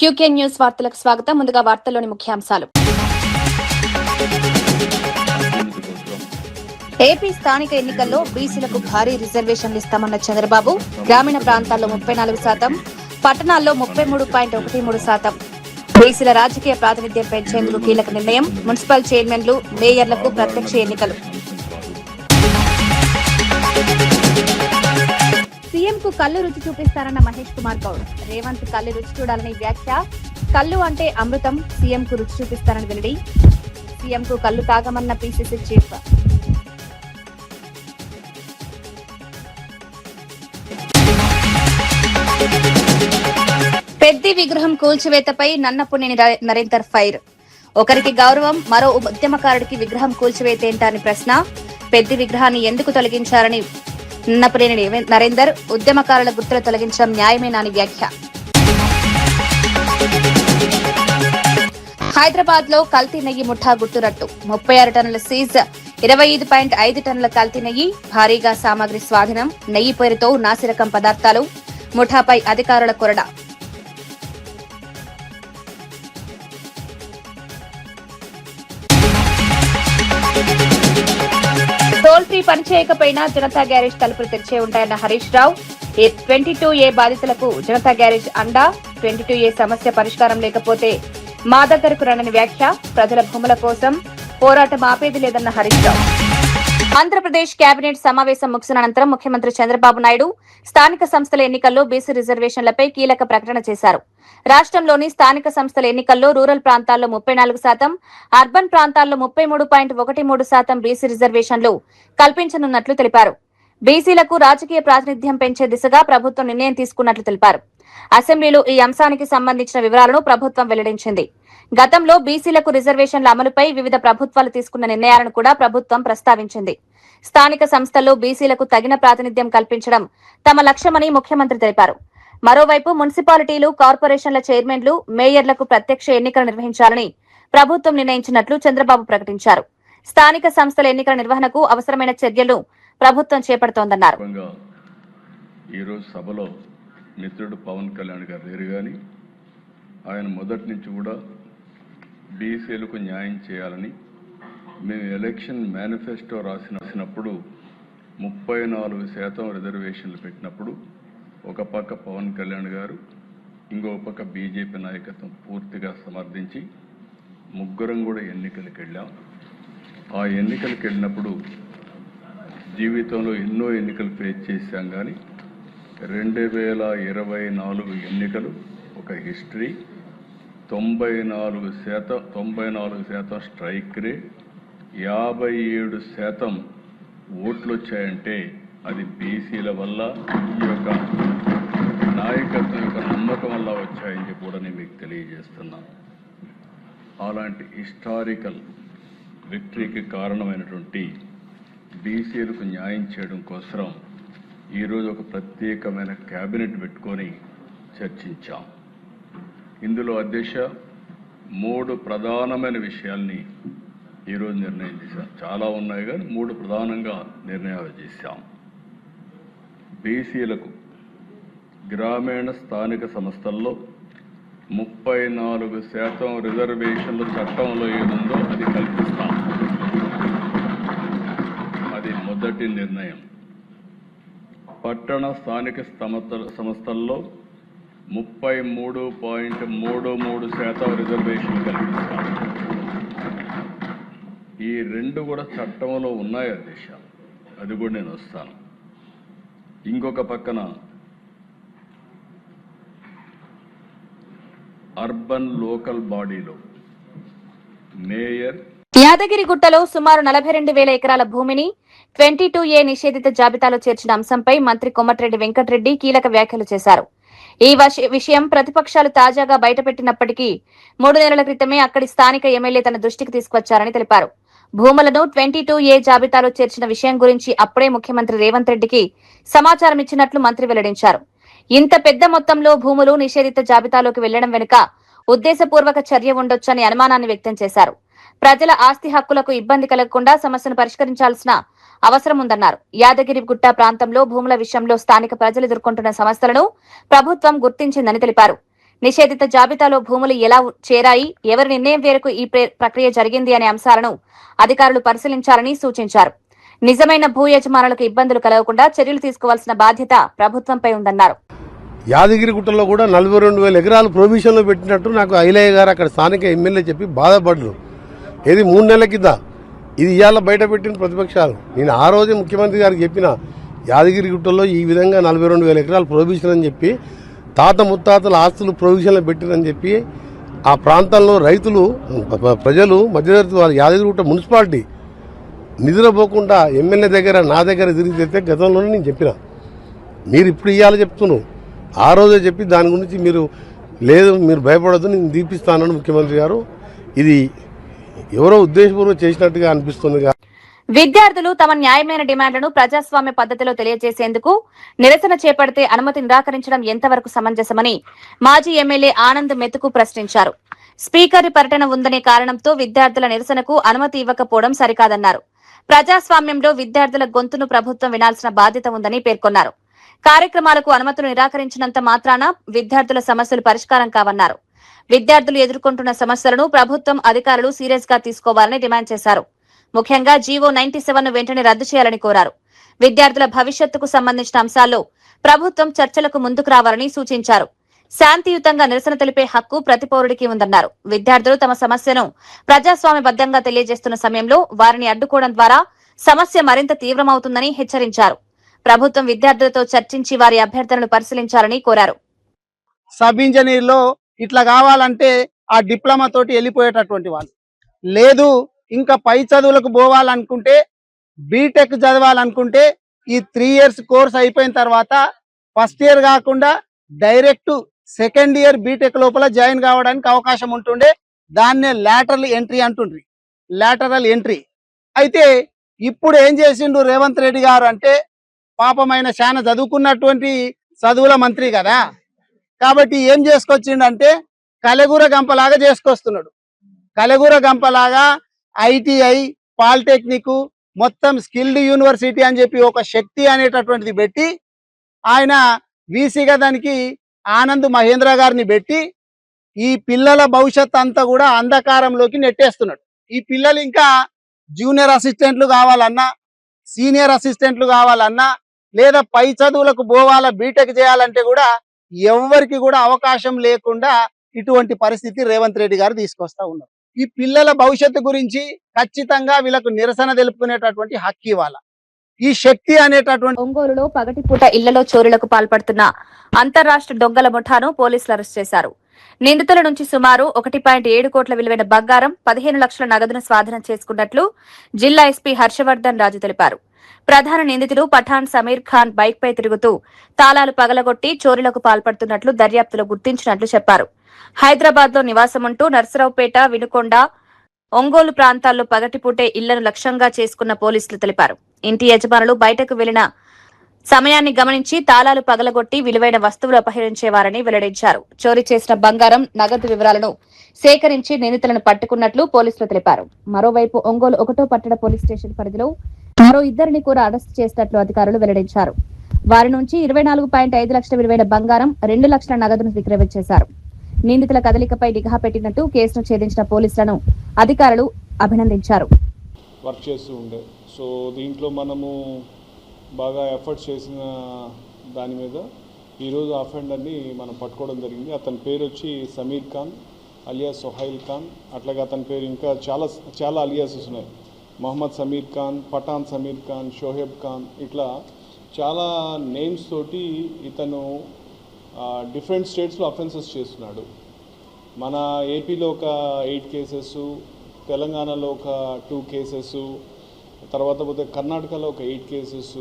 QK news వార్తలకు స్వాగతం. ముందుగా వార్తల్లోని ముఖ్యాంశాలు. ఏపీ స్థానిక ఎన్నికల్లో బీసీలకు భారీ రిజర్వేషన్లు ఇస్తామన్న చంద్రబాబు, గ్రామీణ ప్రాంతాల్లో 34%, పట్టణాల్లో 33.13%. బీసీల రాజకీయ ప్రాతినిధ్యం పెంచేందుకు కీలక నిర్ణయం. మున్సిపల్ చైర్మన్లు, మేయర్లకు ప్రత్యక్ష ఎన్నికలు. సీఎంకు కళ్ళు రుచి చూపిస్తారన్న మహేష్ కుమార్ గౌడ్. రేవంత్ కళ్ళు రుచి చూడాలని వ్యాఖ్య. కళ్ళు అంటే అమృతం, సీఎంకు రుచి చూపిస్తారని వెల్లడి. సీఎంకు కళ్ళు తాగమన్న పీసీసీ చీఫ్. పెద్ది విగ్రహం కూల్చివేతపై నన్నపునేని నరేందర్ ఫైర్. ఒకరికి గౌరవం, మరో ఉద్యమకారుడికి విగ్రహం కూల్చివేతేంటా అని ప్రశ్న. పెద్ది విగ్రహాన్ని ఎందుకు తొలగించారని నన్నపునేని నరేందర్. ఉద్యమకారుల గుర్తులు తొలగించడం న్యాయమేనా అని వ్యాఖ్య. హైదరాబాద్ లో కల్తీ నెయ్యి ముఠా గుట్టురట్టు. 36 టన్నుల సీజ్, 25.5 టన్నుల కల్తీ నెయ్యి, భారీగా సామాగ్రి స్వాధీనం. నెయ్యి పేరుతో నాసిరకం పదార్థాలు. ముఠాపై అధికారుల కొరడా. టోల్ ఫ్రీ పనిచేయకపోయినా జనతా గ్యారేజ్ తలుపులు తెరిచే ఉంటాయన్న హరీష్ రావు. 22A బాధితులకు జనతా గ్యారేజ్ అండా. 22A సమస్య పరిష్కారం లేకపోతే మా దగ్గరకు రండని వ్యాఖ్య. ప్రజల భూముల కోసం పోరాటం ఆపేది లేదన్న హరీష్ రావు. ఆంధ్రప్రదేశ్ కేబినెట్ సమావేశం ముగిసిన అనంతరం ముఖ్యమంత్రి చంద్రబాబు నాయుడు స్థానిక సంస్థల ఎన్నికల్లో బీసీ రిజర్వేషన్లపై కీలక ప్రకటన చేశారు. రాష్ట్రంలోని స్థానిక సంస్థల ఎన్నికల్లో రూరల్ ప్రాంతాల్లో 34%, అర్బన్ ప్రాంతాల్లో 33.13% బీసీ రిజర్వేషన్లు కల్పించనున్నట్లు తెలిపారు. బీసీలకు రాజకీయ ప్రాతినిధ్యం పెంచే దిశగా ప్రభుత్వం నిర్ణయం తీసుకున్నట్లు తెలిపారు. అసెంబ్లీలో ఈ అంశానికి సంబంధించిన వివరాలను ప్రభుత్వం వెల్లడించింది. గతంలో బీసీలకు రిజర్వేషన్ల అమలుపై వివిధ ప్రభుత్వాలు తీసుకున్న నిర్ణయాలను కూడా ప్రభుత్వం ప్రస్తావించింది. స్థానిక సంస్థల్లో బీసీలకు తగిన ప్రాతినిధ్యం కల్పించడం తమ లక్ష్యమని ముఖ్యమంత్రి తెలిపారు. మరోవైపు మున్సిపాలిటీలు, కార్పొరేషన్ల చైర్మన్లు, మేయర్లకు ప్రత్యక్ష ఎన్నికలు నిర్వహించాలని ప్రభుత్వం నిర్ణయించినట్లు చంద్రబాబు ప్రకటించారు. స్థానిక సంస్థల ఎన్నికల నిర్వహణకు అవసరమైన చర్యలు ప్రభుత్వం చేపడుతోందన్నారు. ఈరోజు సభలో మిత్రుడు పవన్ కళ్యాణ్ గారు లేరు కానీ ఆయన మొదటి నుంచి కూడా బీసీలకు న్యాయం చేయాలని మేము ఎలక్షన్ మేనిఫెస్టో రాసినప్పుడు 34% రిజర్వేషన్లు పెట్టినప్పుడు ఒక పక్క పవన్ కళ్యాణ్ గారు, ఇంకో పక్క బీజేపీ నాయకత్వం పూర్తిగా సమర్థించి ముగ్గురం కూడా ఎన్నికలకు వెళ్ళాం. ఆ ఎన్నికలకు వెళ్ళినప్పుడు జీవితంలో ఎన్నో ఎన్నికలు ఫేస్ చేశాం కానీ 2024 ఎన్నికలు ఒక హిస్టరీ. 94% స్ట్రైక్ రేట్, 57% ఓట్లు వచ్చాయంటే అది బీసీల వల్ల, ఈ యొక్క నాయకత్వం యొక్క నమ్మకం వల్ల వచ్చాయని కూడా నేను మీకు తెలియజేస్తున్నాను. అలాంటి హిస్టారికల్ విక్టరీకి కారణమైనటువంటి బీసీలకు న్యాయం చేయడం కోసం ఈరోజు ఒక ప్రత్యేకమైన క్యాబినెట్ పెట్టుకొని చర్చించాం. ఇందులో అధ్యక్ష 3 ప్రధానమైన విషయాల్ని ఈరోజు నిర్ణయం చేశాం. చాలా ఉన్నాయి కానీ 3 ప్రధానంగా నిర్ణయాలు చేశాం. బీసీలకు గ్రామీణ స్థానిక సంస్థల్లో 34% రిజర్వేషన్లు చట్టంలో ఏముందో అది కల్పిస్తాం. అది మొదటి నిర్ణయం. పట్టణ స్థానిక సంస్థల్లో 33.33% రిజర్వేషన్లు కల్పిస్తాం. ఈ 2 కూడా చట్టంలో ఉన్నాయి అధ్యక్ష, అది కూడా నేను వస్తాను. ఇంకొక పక్కన అర్బన్ లోకల్ బాడీలో మేయర్. యాదగిరిగుట్టలో సుమారు 42,000 ఎకరాల భూమిని 22A నిషేధిత జాబితాలో చేర్చిన అంశంపై మంత్రి కోమటిరెడ్డి వెంకటరెడ్డి కీలక వ్యాఖ్యలు చేశారు. ఈ విషయం ప్రతిపక్షాలు తాజాగా బయటపెట్టినప్పటికీ 3 నెలల క్రితమే అక్కడి స్థానిక ఎమ్మెల్యే తన దృష్టికి తీసుకొచ్చారని తెలిపారు. భూములను 22A జాబితాలో చేర్చిన విషయం గురించి అప్పుడే ముఖ్యమంత్రి రేవంత్ రెడ్డికి సమాచారం ఇచ్చినట్లు మంత్రి వెల్లడించారు. ఇంత పెద్ద మొత్తంలో భూములు నిషేధిత జాబితాలోకి వెళ్లడం వెనుక ఉద్దేశపూర్వక చర్య ఉండొచ్చని అనుమానాన్ని వ్యక్తం చేశారు. ప్రజల ఆస్తి హక్కులకు ఇబ్బంది కలగకుండా సమస్యను పరిష్కరించాల్సిన అవసరం ఉందన్నారు. యాదగిరిగుట్ట ప్రాంతంలో భూముల విషయంలో స్థానిక ప్రజలు ఎదుర్కొంటున్న సమస్యలను ప్రభుత్వం గుర్తించిందని తెలిపారు. నిషేధిత జాబితాలో భూములు ఎలా చేరాయి, ఎవరి నిర్ణయం మేరకు ఈ ప్రక్రియ జరిగింది అనే అంశాలను అధికారులు పరిశీలించాలని సూచించారు. నిజమైన భూ యజమానులకు ఇబ్బందులు కలగకుండా చర్యలు తీసుకోవాల్సిన బాధ్యత ప్రభుత్వంపై ఉందన్నారు. యాదగిరిగుట్టలో కూడా 42,000 ఎకరాలు ప్రొవిజన్లో పెట్టినట్టు నాకు ఐలయ్య గారు అక్కడ స్థానిక ఎమ్మెల్యే చెప్పి బాధపడ్డారు. ఏది 3 నెలల కింద ఇది ఇవాళ బయట పెట్టిన ప్రతిపక్షాలు. నేను ఆ రోజే ముఖ్యమంత్రి గారికి చెప్పిన యాదగిరిగుట్టలో ఈ విధంగా 42,000 ఎకరాలు ప్రొవిజన్ అని చెప్పి తాత ముత్తాతల ఆస్తులు ప్రొవిజన్లో పెట్టినని చెప్పి ఆ ప్రాంతాల్లో రైతులు ప్రజలు మధ్యతరగతి వాళ్ళు యాదగిరిగుట్ట మున్సిపాలిటీ నిద్రపోకుండా ఎమ్మెల్యే దగ్గర నా దగ్గర తిరిగితే గతంలోనే నేను చెప్పిన మీరు ఇప్పుడు ఇవాళ చెప్తున్నాను ఆ రోజే చెప్పి దాని గురించి మీరు లేదు మీరు భయపడద్దు నేను దీపిస్తానని ముఖ్యమంత్రి గారు ఇది ఎవరో ఉద్దేశపూర్వకం చేసినట్టుగా అనిపిస్తుంది. విద్యార్థులు తమ న్యాయమైన డిమాండ్లను ప్రజాస్వామ్య పద్ధతిలో తెలియజేసేందుకు నిరసన చేపడితే అనుమతి నిరాకరించడం ఎంతవరకు సమంజసమని మాజీ ఎమ్మెల్యే ఆనంద్ మెతుకు ప్రశ్నించారు. స్పీకర్ పర్యటన ఉందనే కారణంతో విద్యార్థుల నిరసనకు అనుమతి ఇవ్వకపోవడం సరికాదన్నారు. ప్రజాస్వామ్యంలో విద్యార్థుల గొంతును ప్రభుత్వం వినాల్సిన బాధ్యత ఉందని పేర్కొన్నారు. కార్యక్రమాలకు అనుమతులు నిరాకరించినంత మాత్రాన విద్యార్థుల సమస్యలు పరిష్కారం కావన్నారు. విద్యార్థులు ఎదుర్కొంటున్న సమస్యలను ప్రభుత్వం అధికారులు సీరియస్ గా తీసుకోవాలని డిమాండ్ చేశారు. ముఖ్యంగా జీవో 97 వెంటనే రద్దు చేయాలని కోరారు. విద్యార్థుల భవిష్యత్తుకు సంబంధించిన అంశాల్లో ప్రభుత్వం చర్చలకు ముందుకు రావాలని సూచించారు. శాంతియుతంగా నిరసన తెలిపే హక్కు ప్రతి పౌరుడికి ఉందన్నారు. విద్యార్థులు తమ సమస్యను ప్రజాస్వామ్యబద్దంగా తెలియజేస్తున్న సమయంలో వారిని అడ్డుకోవడం ద్వారా సమస్య మరింత తీవ్రమవుతుందని హెచ్చరించారు. ప్రభుత్వం విద్యార్థులతో చర్చించి వారి అభ్యర్థనలు పరిశీలించాలని కోరారు. సబ్ ఇంజనీర్లో ఇట్లా కావాలంటే ఆ డిప్లొమా తోటి వెళ్ళిపోయేటటువంటి వాళ్ళు లేదు, ఇంకా పై చదువులకు పోవాలనుకుంటే బీటెక్ చదవాలనుకుంటే ఈ 3 years కోర్స్ అయిపోయిన తర్వాత ఫస్ట్ ఇయర్ కాకుండా డైరెక్ట్ సెకండ్ ఇయర్ బీటెక్ లోపల జాయిన్ కావడానికి అవకాశం ఉంటుండే. దాన్నే లాటరల్ ఎంట్రీ అంటుండ్రి, లాటరల్ ఎంట్రీ. అయితే ఇప్పుడు ఏం చేసిండు రేవంత్ రెడ్డి గారు అంటే పాపమైన చాలా చదువుకున్నటువంటి చదువుల మంత్రి కదా, కాబట్టి ఏం చేసుకొచ్చిండంటే కలెగుర గంపలాగా చేసుకొస్తున్నాడు. కలెగుర గంపలాగా ఐటీఐ పాలిటెక్నిక్ మొత్తం స్కిల్డ్ యూనివర్సిటీ అని చెప్పి ఒక శక్తి అనేటటువంటిది పెట్టి ఆయన వీసీగా దానికి ఆనంద్ మహేంద్ర గారిని పెట్టి ఈ పిల్లల భవిష్యత్ అంతా కూడా అంధకారంలోకి నెట్టేస్తున్నాడు. ఈ పిల్లలు ఇంకా జూనియర్ అసిస్టెంట్లు కావాలన్నా సీనియర్ అసిస్టెంట్లు కావాలన్నా లేదా పై చదువులకు పోవాలా బీటెక్ చేయాలంటే కూడా ఎవరికి కూడా అవకాశం లేకుండా ఇటువంటి పరిస్థితి రేవంత్ రెడ్డి గారు తీసుకొస్తా ఉన్నారు. ఈ పిల్లల భవిష్యత్తు గురించి ఖచ్చితంగా వీళ్ళకు నిరసన తెలుపుకునేటటువంటి హక్కు ఇవ్వాలి. ఈ శక్తి అనేటటువంటి ఒంగోలులో పగటిపూట ఇళ్లలో చోరీలకు పాల్పడుతున్న అంతర్రాష్ట్ర దొంగల ముఠాను పోలీసులు అరెస్ట్ చేశారు. నిందితుల నుంచి సుమారు 1.7 కోట్ల విలువైన బంగారం, 15 లక్షల నగదును స్వాధీనం చేసుకున్నట్లు జిల్లా ఎస్పీ హర్షవర్ధన్ రాజు తెలిపారు. ప్రధాన నిందితులు పఠాన్ సమీర్ ఖాన్ బైక్ పై తిరుగుతూ తాళాలు పగలగొట్టి చోరీలకు పాల్పడుతున్నట్లు దర్యాప్తులో గుర్తించినట్లు చెప్పారు. హైదరాబాద్ లో నివాసముంటూ నర్సరావుపేట, వినుకొండ, ఒంగోలు ప్రాంతాల్లో పగటిపూటే ఇళ్లను లక్ష్యంగా చేసుకున్న పోలీసులు తెలిపారు. ఇంటి యజమానులు బయటకు వెళ్లిన సమయాన్ని గమనించి తాళాలు పగలగొట్టి విలువైన వస్తువులు అపహరించేవారని వెల్లడించారు. చోరీ చేసిన బంగారం, నగదు వివరాలను సేకరించి నిందితులను పట్టుకున్నట్లు పోలీసులు తెలిపారు. మరోవైపు ఒంగోలు 1వ పట్టణ పోలీస్ స్టేషన్ పరిధిలో మరో 2 కూడా అరెస్టు చేసినట్లు అధికారులు వెల్లడించారు. వారి నుంచి 24.5 లక్షల విలువైన బంగారం, 2 లక్షల నగదును విక్రయించేశారు. నిందితుల కదలికపై నిఘా పెట్టినట్టు కేసును ఛేదించిన పోలీసులను అధికారులు అభినందించారు. వర్క్ చేస్తూ ఉండే సో దీంట్లో మనము బాగా ఎఫర్ట్స్ చేసిన దాని మీద ఈరోజు అఫెండర్ని మనం పట్టుకోవడం జరిగింది. అతని పేరు వచ్చి సమీర్ ఖాన్ అలియాస్ సొహైల్ ఖాన్. అట్లాగే అతని పేరు ఇంకా చాలా అలియాసెస్ ఉన్నాయి. మొహమ్మద్ సమీర్ ఖాన్, పఠాన్ సమీర్ ఖాన్, షోహెబ్ ఖాన్, ఇట్లా చాలా నేమ్స్ తోటి ఇతను డిఫరెంట్ స్టేట్స్లో అఫెన్సెస్ చేస్తున్నాడు. మన ఏపీలో ఒక 8 కేసెస్, తెలంగాణలో ఒక 2 కేసెస్, తర్వాత పోతే కర్ణాటకలో ఒక 8 కేసెస్,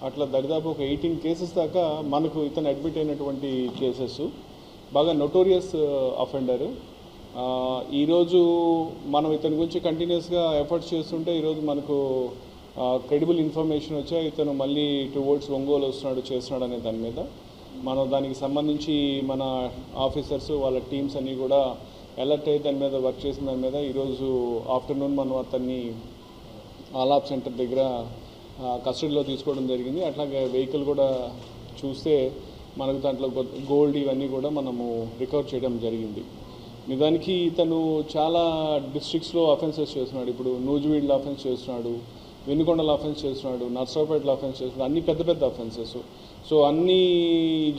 అట్లా దరిదాపు ఒక 18 కేసెస్ దాకా మనకు ఇతను అడ్మిట్ అయినటువంటి కేసెస్. బాగా నోటోరియస్ అఫెండర్. ఈరోజు మనం ఇతని గురించి కంటిన్యూస్గా ఎఫర్ట్స్ చేస్తుంటే ఈరోజు మనకు క్రెడిబుల్ ఇన్ఫర్మేషన్ వచ్చా ఇతను మళ్ళీ టువర్డ్స్ ఒంగోలు వస్తున్నాడు, చేస్తున్నాడు అనే దాని మీద మనం దానికి సంబంధించి మన ఆఫీసర్స్ వాళ్ళ టీమ్స్ అన్నీ కూడా అలర్ట్ అయ్యి దాని మీద వర్క్ చేసిన దాని మీద ఈరోజు ఆఫ్టర్నూన్ మనం అతన్ని ఆలాప్ సెంటర్ దగ్గర కస్టడీలో తీసుకోవడం జరిగింది. అట్లాగే వెహికల్ కూడా చూస్తే మనకు దాంట్లో గోల్డ్ ఇవన్నీ కూడా మనము రికవర్ చేయడం జరిగింది. నిజానికి ఇతను చాలా డిస్ట్రిక్ట్స్లో అఫెన్సెస్ చేస్తున్నాడు. ఇప్పుడు నూజివీడ్లో అఫెన్స్ చేస్తున్నాడు, వెనుకొండలో అఫెన్స్ చేస్తున్నాడు, నర్సరావుపేటలో అఫెన్స్ చేస్తున్నాడు, అన్ని పెద్ద పెద్ద అఫెన్సెస్. సో అన్ని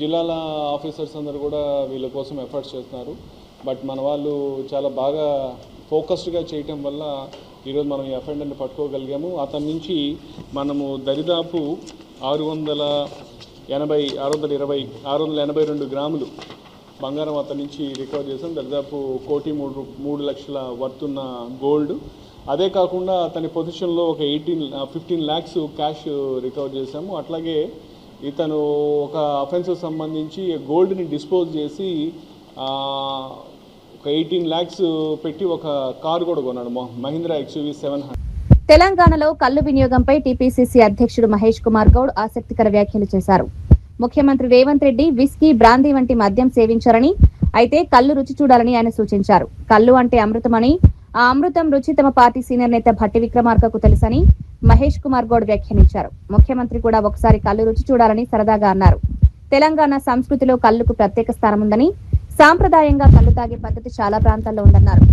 జిల్లాల ఆఫీసర్స్ అందరూ కూడా వీళ్ళ కోసం ఎఫర్ట్స్ చేస్తున్నారు. బట్ మన వాళ్ళు చాలా బాగా ఫోకస్డ్గా చేయటం వల్ల ఈరోజు మనం ఈ అఫెండర్ని పట్టుకోగలిగాము. అతని నుంచి మనము దరిదాపు 682 గ్రాములు బంగారం అతని నుంచి రికవర్ చేసాం. దాదాపు 1,03,00,000 వర్త్ ఉన్న గోల్డ్. అదే కాకుండా అతని పొజిషన్లో ఒక 15 lakhs క్యాష్ రికవర్ చేసాము. అట్లాగే ఇతను ఒక అఫెన్స్కి సంబంధించి గోల్డ్ని డిస్పోజ్ చేసి ఒక 18 lakhs పెట్టి ఒక కారు కూడా కొన్నాడు, మహీంద్రా XUV 700. తెలంగాణలో కల్లు వినియోగంపై టీపీసీసీ అధ్యక్షుడు మహేష్ కుమార్ గౌడ్ ఆసక్తికర వ్యాఖ్యలు చేశారు. ముఖ్యమంత్రి రేవంత్ రెడ్డి విస్కీ, బ్రాందీ వంటి మద్యం సేవించారని, అయితే కల్లు రుచి చూడాలని ఆయన సూచించారు. కల్లు అంటే అమృతమని, ఆ అమృతం రుచి తమ పార్టీ సీనియర్ నేత భట్టి విక్రమార్కకు తెలుసని మహేష్ కుమార్ గౌడ్ వ్యాఖ్యానించారు. ముఖ్యమంత్రి కూడా ఒకసారి కల్లు రుచి చూడాలని సరదాగా అన్నారు. తెలంగాణ సంస్కృతిలో కల్లుకు ప్రత్యేక స్థానం ఉందని, సాంప్రదాయంగా కల్లు తాగే పద్ధతి చాలా ప్రాంతాల్లో ఉందన్నారు.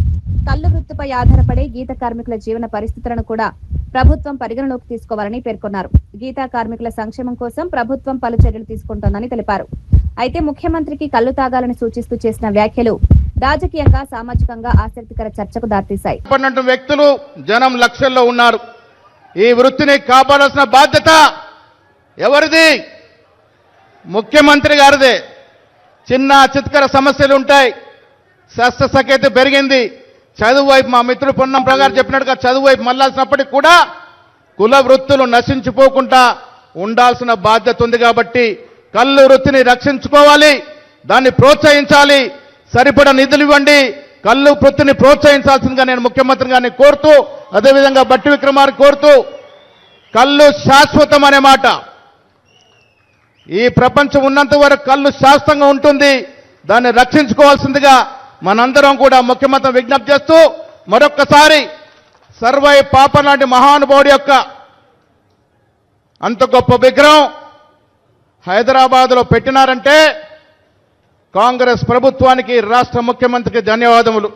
కల్లు వృత్తిపై ఆధారపడే గీత కార్మికుల జీవన పరిస్థితులను కూడా ప్రభుత్వం పరిగణలోకి తీసుకోవాలని పేర్కొన్నారు. గీతా కార్మికుల సంక్షేమం కోసం ప్రభుత్వం పలు చర్యలు తీసుకుంటోందని తెలిపారు. అయితే ముఖ్యమంత్రికి కల్లు తాగాలని సూచిస్తూ చేసిన వ్యాఖ్యలు రాజకీయంగా, సామాజికంగా ఆసక్తికర చర్చకు దారితీశాయి. వ్యక్తులు జనం లక్షల్లో ఉన్నారు. ఈ వృత్తిని కాపాడాల్సిన బాధ్యత ఎవరిది? ముఖ్యమంత్రి గారిదే. చిన్న చిత్కర సమస్యలు ఉంటాయి. శస్త్రసఖ్యత పెరిగింది. చదువు వైపు మా మిత్రుడు పొన్నం ప్రగారు చెప్పినట్టుగా చదువు వైపు మళ్లాల్సినప్పటికీ కూడా కుల వృత్తులు నశించిపోకుండా ఉండాల్సిన బాధ్యత ఉంది. కాబట్టి కల్లు వృత్తిని రక్షించుకోవాలి, దాన్ని ప్రోత్సహించాలి, సరిపడా నిధులు ఇవ్వండి, కల్లు వృత్తిని ప్రోత్సహించాల్సిందిగా నేను ముఖ్యమంత్రి గారిని కోరుతూ, అదేవిధంగా భట్టి విక్రమార్క కోరుతూ, కల్లు శాశ్వతం అనే మాట, ఈ ప్రపంచం ఉన్నంత వరకు కల్లు శాశ్వతంగా ఉంటుంది, దాన్ని రక్షించుకోవాల్సిందిగా మనందరం కూడా ముఖ్యమంత్రి విజ్ఞప్తి చేస్తూ, మరొక్కసారి సర్వై పాప లాంటి మహానుభావుడి యొక్క అంత గొప్ప విగ్రహం హైదరాబాద్లో పెట్టినారంటే కాంగ్రెస్ ప్రభుత్వానికి, రాష్ట్ర ముఖ్యమంత్రికి ధన్యవాదములు.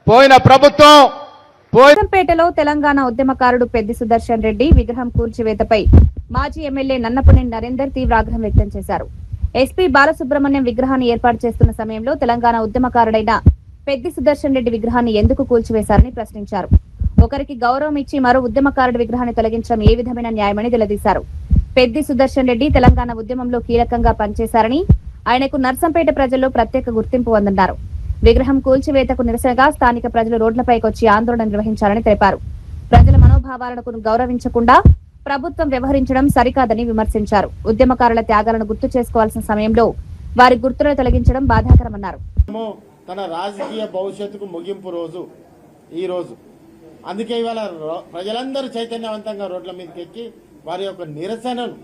పోయిన ప్రభుత్వం పేటలో తెలంగాణ ఉద్యమకారుడు పెద్ది సుదర్శన్ రెడ్డి విగ్రహం కూల్చివేతపై మాజీ ఎమ్మెల్యే నన్నపనేని నరేందర్ తీవ్ర ఆగ్రహం వ్యక్తం చేశారు. ఎస్పీ బాలసుబ్రహ్మణ్యం విగ్రహాన్ని ఏర్పాటు చేస్తున్న సమయంలో తెలంగాణ ఉద్యమకారుడైన పెద్ది సుదర్శన్ రెడ్డి విగ్రహాన్ని ఎందుకు కూల్చివేశారని ప్రశ్నించారు. ఒకరికి గౌరవం ఇచ్చి మరో ఉద్యమకారుడి విగ్రహాన్ని తొలగించడం ఏ విధమైన న్యాయమని నిలదీశారు. పెద్ది సుదర్శన్ రెడ్డి తెలంగాణ ఉద్యమంలో కీలకంగా పనిచేశారని, ఆయనకు నర్సంపేట ప్రజల్లో ప్రత్యేక గుర్తింపు ఉందన్నారు. విగ్రహం కూల్చివేతకు నిరసనగా స్థానిక ప్రజలు రోడ్లపైకి వచ్చి ఆందోళన నిర్వహించారని తెలిపారు. ప్రజల మనోభావాలను గౌరవించకుండా ప్రభుత్వం వ్యవహరించడం సరికాదని విమర్శించారు. ఉద్యమకారుల త్యాగాలను గుర్తు చేసుకోవాల్సిన సమయంలో వారి గుర్తులను తొలగించడం బాధాకరమన్నారు. తన రాజకీయ భవిష్యత్తుకు ముగింపు రోజు ఈ రోజు. అందుకే ఇవాళ ప్రజలందరూ చైతన్యవంతంగా రోడ్ల మీదకి ఎక్కి వారి యొక్క నిరసనను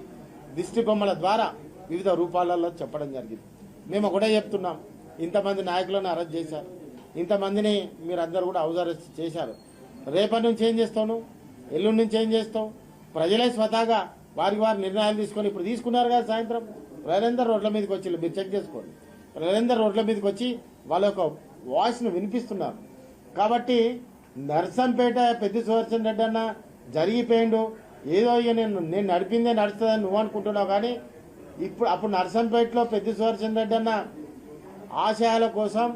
దిష్టి బొమ్మల ద్వారా వివిధ రూపాలలో చెప్పడం జరిగింది. మేము ఒకటే చెప్తున్నాం, ఇంతమంది నాయకులను అరెస్ట్ చేశారు, ఇంతమందిని మీరందరూ కూడా హౌస్ అరెస్ట్ చేశారు. రేపటి నుంచి ఏం చేస్తావు, ఎల్లుండి నుంచి ఏం చేస్తావు? ప్రజలే స్వతహాగా వారి నిర్ణయాలు తీసుకొని ఇప్పుడు తీసుకున్నారు కదా. సాయంత్రం ప్రజలందరూ రోడ్ల మీదకి వచ్చి, మీరు చెక్ చేసుకోండి, ప్రజలందరూ రోడ్ల మీదకి వచ్చి వాళ్ళ యొక్క వాయిస్ను వినిపిస్తున్నారు. కాబట్టి నర్సంపేట పెద్ది సుదర్శన్ రెడ్డి అన్న జరిగిపోయిండు, ఏదో ఇక నేను నడిపిందే నడుస్తుందని నువ్వు అనుకుంటున్నావు. కానీ అప్పుడు నర్సంపేటలో పెద్ది సుదర్శన్ రెడ్డి అన్న ఆశయాల కోసం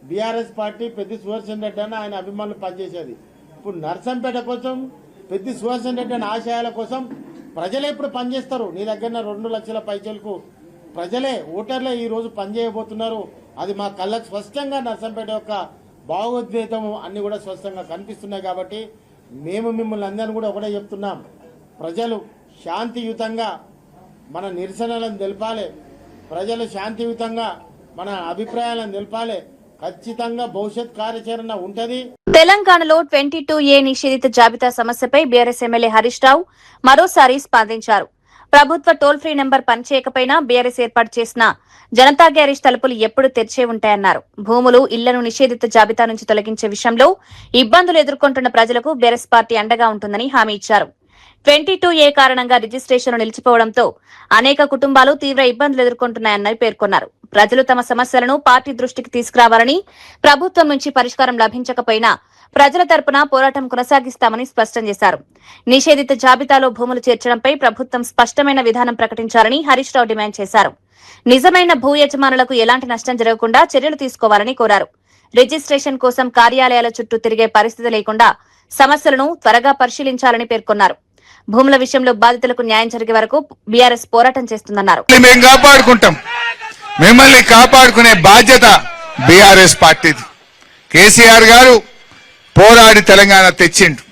బీఆర్ఎస్ పార్టీ పెద్ది సుదర్శన్ రెడ్డి అన్న ఆయన అభిమానులు పనిచేసేది. ఇప్పుడు నర్సంపేట కోసం పెద్ది సుదర్శన్ రెడ్డి అన్న ఆశయాల కోసం ప్రజలే ఇప్పుడు పనిచేస్తారు. నీ దగ్గర 2 లక్షల పైచలకు ప్రజలే, ఓటర్లే ఈ రోజు పనిచేయబోతున్నారు. అది మా కళ్ళకు స్పష్టంగా నర్సంపేట యొక్క భావోద్వేగము అన్ని కూడా స్పష్టంగా కనిపిస్తున్నాయి. కాబట్టి మేము మిమ్మల్ని అందరినీ కూడా ఒకటే చెప్తున్నాం, ప్రజలు శాంతియుతంగా మన నిరసనలను తెలపాలి, ప్రజలు శాంతియుతంగా మన అభిప్రాయాలను తెలపాలి. ఖచ్చితంగా భవిష్యత్ కార్యాచరణ ఉంటది. తెలంగాణలో 22A నిషేధిత జాబితా సమస్యపై బీఆర్ఎస్ ఎమ్మెల్యే హరీష్ రావు మరోసారి స్పందించారు. ప్రభుత్వ టోల్ ఫ్రీ నెంబర్ పనిచేయకపోయినా బీఆర్ఎస్ ఏర్పాటు చేసిన జనతా గ్యారేజ్ తలుపులు ఎప్పుడు తెరిచే ఉంటాయన్నారు. భూములు, ఇళ్లను నిషేధిత జాబితా నుంచి తొలగించే విషయంలో ఇబ్బందులు ఎదుర్కొంటున్న ప్రజలకు బీఆర్ఎస్ పార్టీ అండగా ఉంటుందని హామీ ఇచ్చారు. 22A కారణంగా రిజిస్ట్రేషన్ నిలిచిపోవడంతో అనేక కుటుంబాలు తీవ్ర ఇబ్బందులు ఎదుర్కొంటున్నాయని పేర్కొన్నారు. ప్రజలు తమ సమస్యలను పార్టీ దృష్టికి తీసుకురావాలని, ప్రభుత్వం నుంచి పరిష్కారం లభించకపోయినా ప్రజల తరపున పోరాటం కొనసాగిస్తామని స్పష్టం చేశారు. నిషేధిత జాబితాలో భూములు చేర్చడంపై ప్రభుత్వం స్పష్టమైన విధానం ప్రకటించాలని హరీష్ రావు డిమాండ్ చేశారు. నిజమైన భూ యజమానులకు ఎలాంటి నష్టం జరగకుండా చర్యలు తీసుకోవాలని కోరారు. రిజిస్ట్రేషన్ కోసం కార్యాలయాల చుట్టూ తిరిగే పరిస్థితి లేకుండా సమస్యలను త్వరగా పరిశీలించాలని పేర్కొన్నారు. భూముల విషయంలో బాధితులకు న్యాయం జరిగే వరకు బీఆర్ఎస్ పోరాటం చేస్తుందన్నారు. మేము కాపాడుకుంటాం, మిమ్మల్ని కాపాడుకునే బాధ్యత బీఆర్ఎస్ పార్టీది. కేసీఆర్ గారు పోరాడి తెలంగాణ తెచ్చిండు.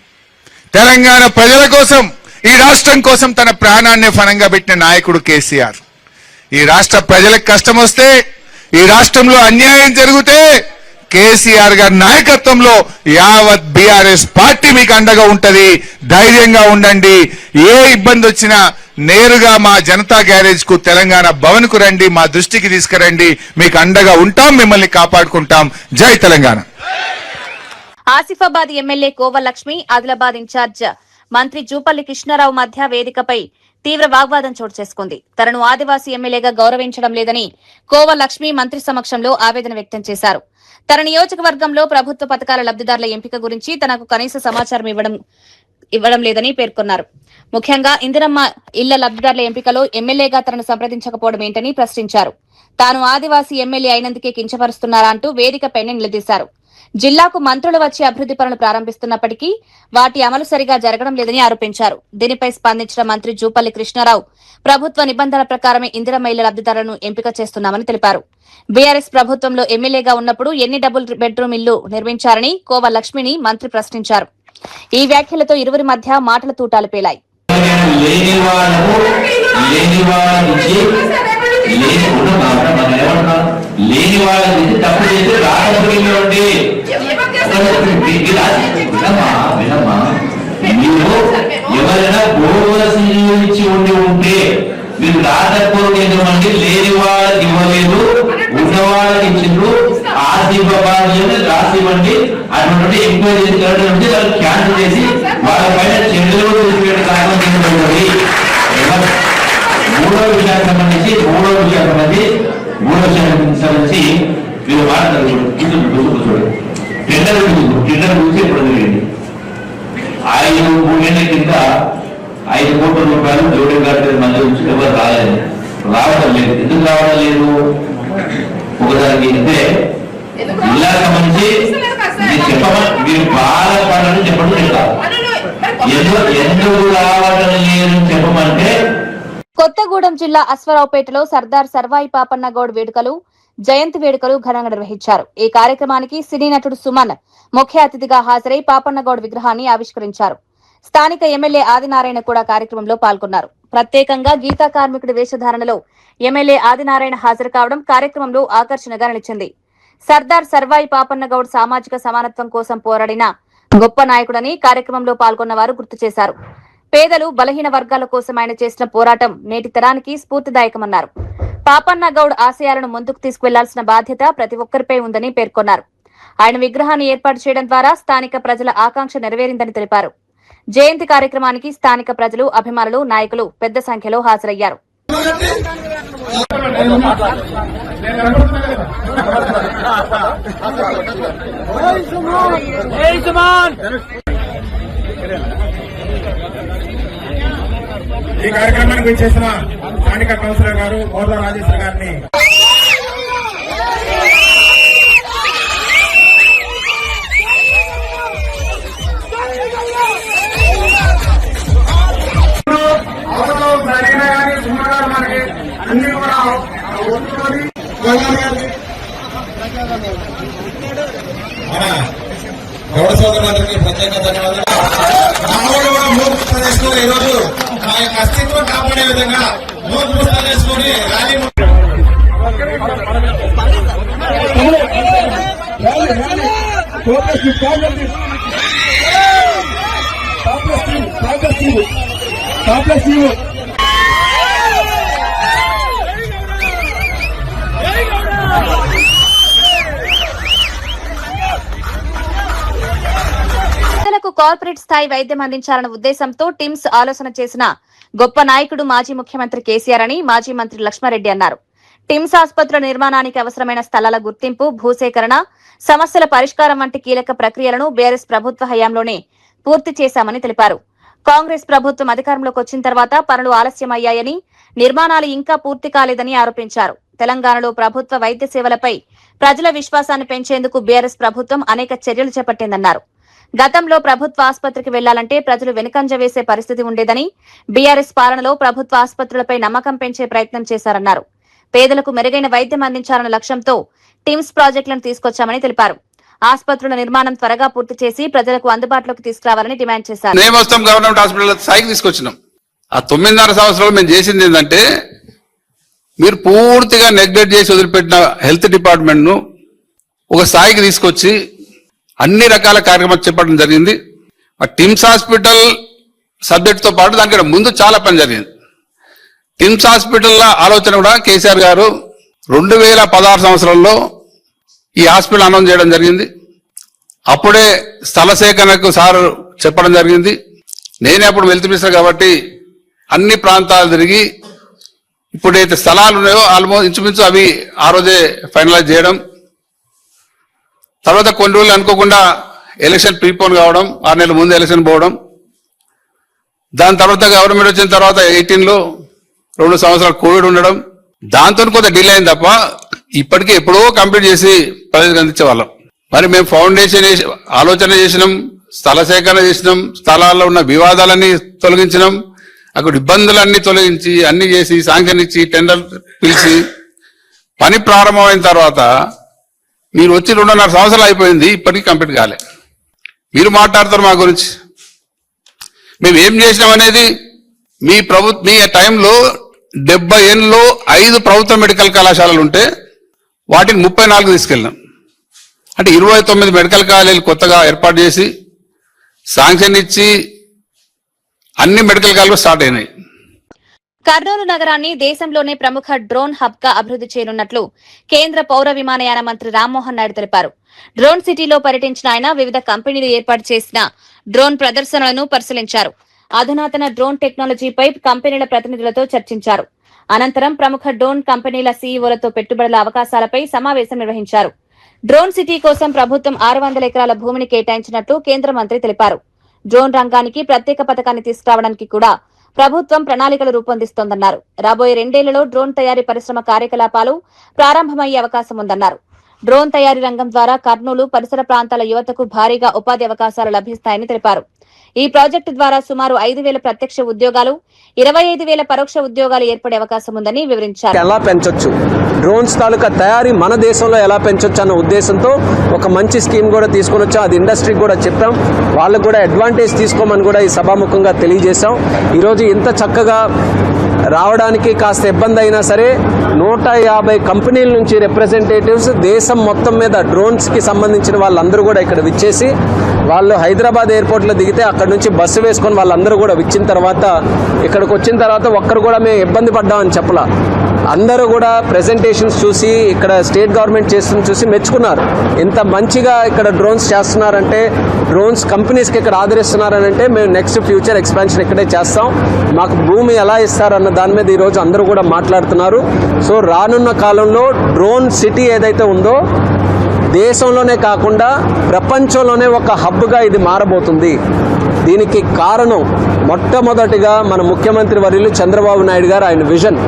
తెలంగాణ ప్రజల కోసం, ఈ రాష్ట్రం కోసం తన ప్రాణాన్ని ఫలంగా పెట్టిన నాయకుడు కేసీఆర్. ఈ రాష్ట్ర ప్రజలకు కష్టం వస్తే, ఈ రాష్ట్రంలో అన్యాయం జరిగితే కేసీఆర్ గారి నాయకత్వంలో యావత్ బీఆర్ఎస్ పార్టీ మీకు అండగా ఉంటది. ధైర్యంగా ఉండండి. ఏ ఇబ్బంది వచ్చినా నేరుగా మా జనతా గ్యారేజ్ కు, తెలంగాణ భవన్ కు రండి, మా దృష్టికి తీసుకురండి. మీకు అండగా ఉంటాం, మిమ్మల్ని కాపాడుకుంటాం. జై తెలంగాణ. ఆసిఫాబాద్ ఎమ్మెల్యే కోవలక్ష్మి, ఆదిలాబాద్ ఇన్ఛార్జ్ మంత్రి జూపల్లి కృష్ణారావు మధ్య వేదికపై తీవ్ర వాగ్వాదం చోటు చేసుకుంది. తనను ఆదివాసీ ఎమ్మెల్యేగా గౌరవించడం లేదని కోవలక్ష్మి మంత్రి సమక్షంలో ఆవేదన వ్యక్తం చేశారు. తన నియోజకవర్గంలో ప్రభుత్వ పథకాల లబ్దిదారుల ఎంపిక గురించి తనకు కనీస సమాచారం ఇవ్వడం లేదని పేర్కొన్నారు. ముఖ్యంగా ఇందిరమ్మ ఇళ్ల లబ్దిదారుల ఎంపికలో ఎమ్మెల్యేగా తనను సంప్రదించకపోవడం ఏంటని ప్రశ్నించారు. తాను ఆదివాసీ ఎమ్మెల్యే అయినందుకే కించపరుస్తున్నారా అంటూ వేదికపైనే నిలదీశారు. జిల్లాకు మంత్రులు వచ్చి అభివృద్ది పనులు ప్రారంభిస్తున్నప్పటికీ వాటి అమలు సరిగా జరగడం లేదని ఆరోపించారు. దీనిపై స్పందించిన మంత్రి జూపల్లి కృష్ణారావు ప్రభుత్వ నిబంధనల ప్రకారమే ఇందిరమ్మ ఇళ్ల లబ్దిదారులను ఎంపిక చేస్తున్నామని తెలిపారు. బీఆర్ఎస్ ప్రభుత్వంలో ఎమ్మెల్యేగా ఉన్నప్పుడు ఎన్ని డబుల్ బెడ్రూమ్ ఇళ్లు నిర్మించారని కోవలక్ష్మిని మంత్రి ప్రశ్నించారు. ఈ వ్యాఖ్యలతో ఇరువురి మధ్య మాటల తూటాలు పేలాయి. లేని వాళ్ళ నుంచి తప్పు చేసి రాకపోయింది. వినమ్మా, మీరు ఎవరైనా గోవలసి ఇచ్చి ఉంటే మీరు రాకపోయింది. లేని వాళ్ళకి ఇవ్వలేదు, ఉన్న వాళ్ళకి ఇచ్చిండ్రు. రాసి ఇవ్వండి అటువంటి ఎంక్వైరీ చేసి వాళ్ళు క్యాన్సిల్ చేసి వాళ్ళ పైన చెడులు తీసుకెళ్ళి కారణం. మూడో విషయానికి సంబంధించి మీరు మాట్లాడారు. టెండర్ గురించి ఎప్పుడు జరిగింది? 3 నెలల కింద 5 కోట్ల రూపాయలు జోడీ గారి మధ్య నుంచి ఎవరు రావడం లేదు. ఎందుకు రావడం లేదు? ఒకదానికి అంటే జిల్లా సంబంధించి చెప్పమని మీరు బాధపడాలని చెప్పడం చెప్తారు. ఎందుకు రావడం లేదు చెప్పమంటే, కొత్తగూడెం జిల్లా అశ్వరావుపేటలో సర్దార్ సర్వాయి పాపన్న గౌడ్ వేడుకలు, జయంతి వేడుకలు ఘనంగా నిర్వహించారు. ఈ కార్యక్రమానికి సినీ నటుడు సుమన్ ముఖ్య అతిథిగా హాజరై పాపన్న గౌడ్ విగ్రహాన్ని ఆవిష్కరించారు. స్థానిక ఎమ్మెల్యే ఆదినారాయణ కూడా కార్యక్రమంలో పాల్గొన్నారు. ప్రత్యేకంగా గీతా కార్మికుడి వేషధారణలో ఎమ్మెల్యే ఆదినారాయణ హాజరు కావడం కార్యక్రమంలో ఆకర్షణగా నిలిచింది. సర్దార్ సర్వాయి పాపన్న గౌడ్ సామాజిక సమానత్వం కోసం పోరాడిన గొప్ప నాయకుడని కార్యక్రమంలో పాల్గొన్న వారు గుర్తు చేశారు. పేదలు, బలహీన వర్గాల కోసం ఆయన చేసిన పోరాటం నేటి తరానికి స్ఫూర్తిదాయకమన్నారు. పాపన్న గౌడ్ ఆశయాలను ముందుకు తీసుకువెళ్లాల్సిన బాధ్యత ప్రతి ఒక్కరిపై ఉందని పేర్కొన్నారు. ఆయన విగ్రహాన్ని ఏర్పాటు చేయడం ద్వారా స్థానిక ప్రజల ఆకాంక్ష నెరవేరిందని తెలిపారు. జయంతి కార్యక్రమానికి స్థానిక ప్రజలు, అభిమానులు, నాయకులు పెద్ద సంఖ్యలో హాజరయ్యారు. ఈ కార్యక్రమానికి వచ్చేసిన స్థానిక కౌన్సిలర్ గారు మోదా రాజేశ్వర్ గారిని జరిగినా కానీ సుమారు మనకి అన్ని కూడా ఒప్పుకొని గౌడ సోదరులందరికీ ప్రత్యేక ధన్యవాదాలు. ప్రదేశ్ లో ఈరోజు మా యొక్క అస్తిత్వం కాపాడే విధంగా నోట్ పుస్తకాలు వేసుకొని ర్యాలీ కార్పొరేట్ స్థాయి వైద్యం అందించాలన్న ఉద్దేశంతో టిమ్స్ ఆలోచన చేసిన గొప్ప నాయకుడు మాజీ ముఖ్యమంత్రి కేసీఆర్ అని మాజీ మంత్రి లక్ష్మారెడ్డి అన్నారు. టిమ్స్ ఆసుపత్రుల నిర్మాణానికి అవసరమైన స్థలాల గుర్తింపు, భూసేకరణ, సమస్యల పరిష్కారం వంటి కీలక ప్రక్రియలను బీఆర్ఎస్ ప్రభుత్వ హయాంలోనే పూర్తి చేశామని తెలిపారు. కాంగ్రెస్ ప్రభుత్వం అధికారంలోకి వచ్చిన తర్వాత పనులు ఆలస్యమయ్యాయని, నిర్మాణాలు ఇంకా పూర్తి కాలేదని ఆరోపించారు. తెలంగాణలో ప్రభుత్వ వైద్య సేవలపై ప్రజల విశ్వాసాన్ని పెంచేందుకు బీఆర్ఎస్ ప్రభుత్వం అనేక చర్యలు చేపట్టిందన్నారు. గతంలో ప్రభుత్వ ఆసుపత్రికి వెళ్లాలంటే ప్రజలు వెనుకంజ వేసే పరిస్థితి ఉండేదని, బీఆర్ఎస్ పాలనలో ప్రభుత్వ ఆసుపత్రులపై నమ్మకం పెంచే ప్రయత్నం చేశారన్నారు. పేదలకు మెరుగైన వైద్యం అందించాలన్న లక్ష్యంతో టిమ్స్ ప్రాజెక్టులను తీసుకొచ్చామని తెలిపారు. ఆసుపత్రుల నిర్మాణం త్వరగా పూర్తి చేసి ప్రజలకు అందుబాటులోకి తీసుకురావాలని డిమాండ్ చేశారు. గవర్నమెంట్ హాస్పిటల్ స్థాయికి తీసుకొచ్చినాం. ఆ 9.5 సంవత్సరాలు మేము చేసింది ఏంటంటే, మీరు పూర్తిగా నెగ్లెక్ట్ చేసి వదిలిపెట్టిన హెల్త్ డిపార్ట్మెంట్ ను ఒక స్థాయికి తీసుకొచ్చి అన్ని రకాల కార్యక్రమాలు చెప్పడం జరిగింది. ఆ టిమ్స్ హాస్పిటల్ సబ్జెక్ట్ తో పాటు దానికంటే ముందు చాలా పని జరిగింది. టిమ్స్ హాస్పిటల్ ఆలోచన కూడా కేసీఆర్ గారు 2016 సంవత్సరంలో ఈ హాస్పిటల్ అనౌన్స్ చేయడం జరిగింది. అప్పుడే స్థల సేకరణకు సార్ చెప్పడం జరిగింది. నేనే అప్పుడు వెల్త్ మినిస్టర్ కాబట్టి అన్ని ప్రాంతాలు తిరిగి ఇప్పుడైతే స్థలాలు ఉన్నాయో ఆల్మోస్ట్ ఇంచుమించు అవి ఆ రోజే ఫైనలైజ్ చేయడం. తర్వాత కొన్ని రోజులు అనుకోకుండా ఎలక్షన్ ప్రీపోన్ కావడం, 6 నెలల ముందు ఎలక్షన్ పోవడం. దాని తర్వాత గవర్నమెంట్ వచ్చిన తర్వాత 18లో 2 సంవత్సరాలు కోవిడ్ ఉండడం, దాంతో కొంత డిలే అయింది తప్ప ఇప్పటికీ ఎప్పుడో కంప్లీట్ చేసి ప్రజలకు అందించేవాళ్ళం. మరి మేము ఫౌండేషన్ ఆలోచన చేసినాం, స్థల సేకరణ చేసినాం, స్థలాల్లో ఉన్న వివాదాలన్నీ తొలగించినాం, అక్కడ ఇబ్బందులన్నీ తొలగించి అన్ని చేసి శాంక్షన్ ఇచ్చి టెండర్ పిలిచి పని ప్రారంభమైన తర్వాత మీరు వచ్చి 2.5 సంవత్సరాలు అయిపోయింది, ఇప్పటికీ కంప్లీట్ కాలే. మీరు మాట్లాడతారు మా గురించి. మేము ఏం చేసినాం అనేది మీ టైంలో 70 ఏళ్ళలో 5 ప్రభుత్వ మెడికల్ కళాశాలలు ఉంటే వాటిని 34 తీసుకెళ్ళినాం. అంటే 29 మెడికల్ కాలేజీలు కొత్తగా ఏర్పాటు చేసి శాంక్షన్ ఇచ్చి అన్ని మెడికల్ కాలేజీలు స్టార్ట్ అయినాయి. కర్నూలు నగరాన్ని దేశంలోనే ప్రముఖ డ్రోన్ హబ్ గా అభివృద్ది చేయనున్నట్లు కేంద్ర పౌర విమానయాన మంత్రి రామ్మోహన్ నాయుడు తెలిపారు. డ్రోన్ సిటీలో పర్యటించిన ఆయన వివిధ కంపెనీలు ఏర్పాటు చేసిన డ్రోన్ ప్రదర్శనలను పరిశీలించారు. అధునాతన డ్రోన్ టెక్నాలజీపై కంపెనీల ప్రతినిధులతో చర్చించారు. అనంతరం ప్రముఖ డ్రోన్ కంపెనీల సీఈఓలతో పెట్టుబడుల అవకాశాలపై సమావేశం నిర్వహించారు. డ్రోన్ సిటీ కోసం ప్రభుత్వం 600 ఎకరాల భూమిని కేటాయించినట్లు కేంద్ర మంత్రి తెలిపారు. డ్రోన్ రంగానికి ప్రత్యేక పథకాన్ని తీసుకురావడానికి కూడా ప్రభుత్వం ప్రణాళికలు రూపొందిస్తోందన్నారు. రాబోయే 2 ఏళ్లలో డ్రోన్ తయారీ పరిశ్రమ కార్యకలాపాలు ప్రారంభమయ్యే అవకాశం ఉందన్నారు. డ్రోన్ తయారీ రంగం ద్వారా కర్నూలు పరిసర ప్రాంతాల యువతకు భారీగా ఉపాధి అవకాశాలు లభిస్తాయని తెలిపారు. ఈ ప్రాజెక్టు ద్వారా సుమారు 5,000 ప్రత్యక్ష ఉద్యోగాలు, 25,000 పరోక్ష ఉద్యోగాలు ఏర్పడే అవకాశం ఉందని వివరించారు. ఎలా పెంచొచ్చు, డ్రోన్స్ తాలూకా తయారీ మన దేశంలో ఎలా పెంచొచ్చు అన్న ఉద్దేశంతో ఒక మంచి స్కీమ్ కూడా తీసుకొని వచ్చాం. అది ఇండస్ట్రీకి కూడా చెప్పాం, వాళ్ళకు కూడా అడ్వాంటేజ్ తీసుకోమని కూడా ఈ సభాముఖంగా తెలియజేశాం. ఈరోజు ఇంత చక్కగా రావడానికి కాస్త ఇబ్బంది అయినా సరే 150 కంపెనీల నుంచి రిప్రజెంటేటివ్స్ దేశం మొత్తం మీద డ్రోన్స్ కి సంబంధించిన వాళ్ళందరూ కూడా ఇక్కడ విచ్చేసి, వాళ్ళు హైదరాబాద్ ఎయిర్పోర్ట్ లో దిగితే అక్కడ నుంచి బస్సు వేసుకొని వాళ్ళందరూ కూడా వచ్చిన తర్వాత ఇక్కడికి వచ్చిన తర్వాత ఒక్కరు కూడా మేము ఇబ్బంది పడ్డామని చెప్పలా. అందరూ కూడా ప్రెజెంటేషన్స్ చూసి, ఇక్కడ స్టేట్ గవర్నమెంట్ చేస్తుంది చూసి మెచ్చుకున్నారు. ఇంత మంచిగా ఇక్కడ డ్రోన్స్ చేస్తున్నారంటే, డ్రోన్స్ కంపెనీస్కి ఇక్కడ ఆదరిస్తున్నారనంటే మేము నెక్స్ట్ ఫ్యూచర్ ఎక్స్పాన్షన్ ఇక్కడే చేస్తాం, మాకు భూమి ఎలా ఇస్తారన్న దాని మీద ఈరోజు అందరూ కూడా మాట్లాడుతున్నారు. సో రానున్న కాలంలో డ్రోన్ సిటీ ఏదైతే ఉందో దేశంలోనే కాకుండా ప్రపంచంలోనే ఒక హబ్గా ఇది మారబోతుంది. దీనికి కారణం మొట్టమొదటిగా మన ముఖ్యమంత్రి వర్యులు చంద్రబాబు నాయుడు గారు, ఆయన విజన్